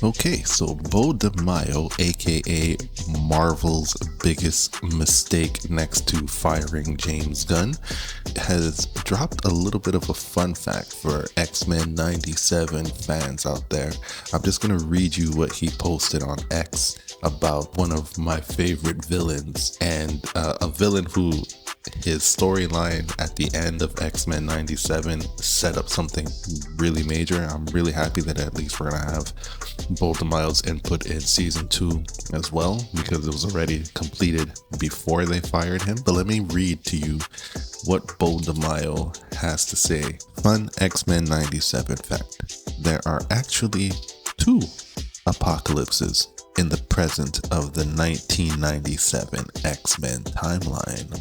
Okay, so Beau Demayo, aka Marvel's biggest mistake next to firing James Gunn, has dropped a little bit of a fun fact for X-Men 97 fans out there. I'm just going to read you what he posted on X about one of my favorite villains, and a villain who his storyline at the end of X-Men 97 set up something really major. I'm really happy that at least we're going to have Beau Demayo's input in season 2 as well, because it was already completed before they fired him. But let me read to you what Beau Demayo has to say. Fun X-Men 97 fact. There are actually 2 apocalypses in the present of the 1997 X-Men timeline.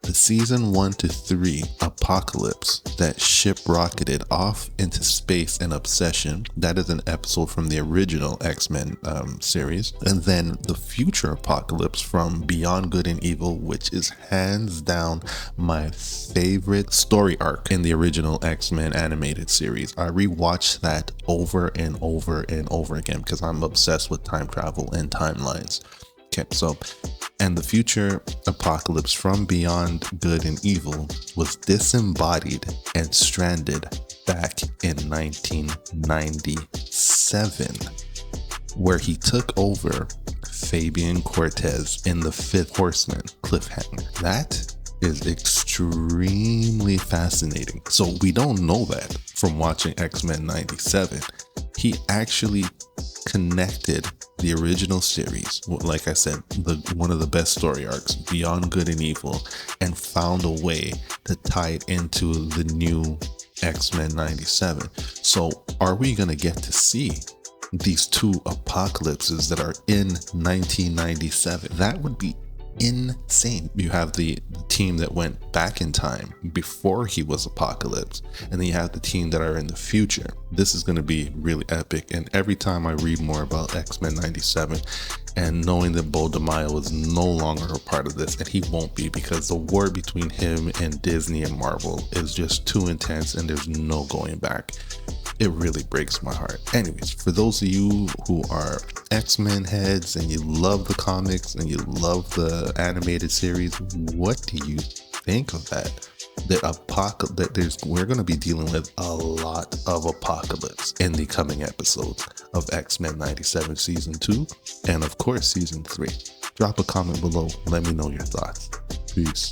The season 1 to 3 apocalypse that ship-rocketed off into space and obsession. That is an episode from the original X-Men series. And then the future apocalypse from Beyond Good and Evil, which is hands down my favorite story arc in the original X-Men animated series. I rewatched that over and over and over again because I'm obsessed with time travel and timelines. Okay, so, and the future apocalypse from Beyond Good and Evil was disembodied and stranded back in 1997, where he took over Fabian Cortez in the Fifth Horseman cliffhanger. That is extremely fascinating. So we don't know that from watching X-Men 97. He actually connected the original series, like I said, one of the best story arcs, Beyond Good and Evil, and found a way to tie it into the new X-Men 97. So are we going to get to see these 2 apocalypses that are in 1997? That would be insane. You have the team that went back in time before he was Apocalypse, and then you have the team that are in the future. This is going to be really epic, and every time I read more about X-Men 97 and knowing that Beau Demayo is no longer a part of this, and he won't be, because the war between him and Disney and Marvel is just too intense and there's no going back. It really breaks my heart. Anyways, for those of you who are X-Men heads and you love the comics and you love the animated series, what do you think of that? We're going to be dealing with a lot of apocalypse in the coming episodes of X-Men 97 season 2 and of course season 3. Drop a comment below. Let me know your thoughts. Peace.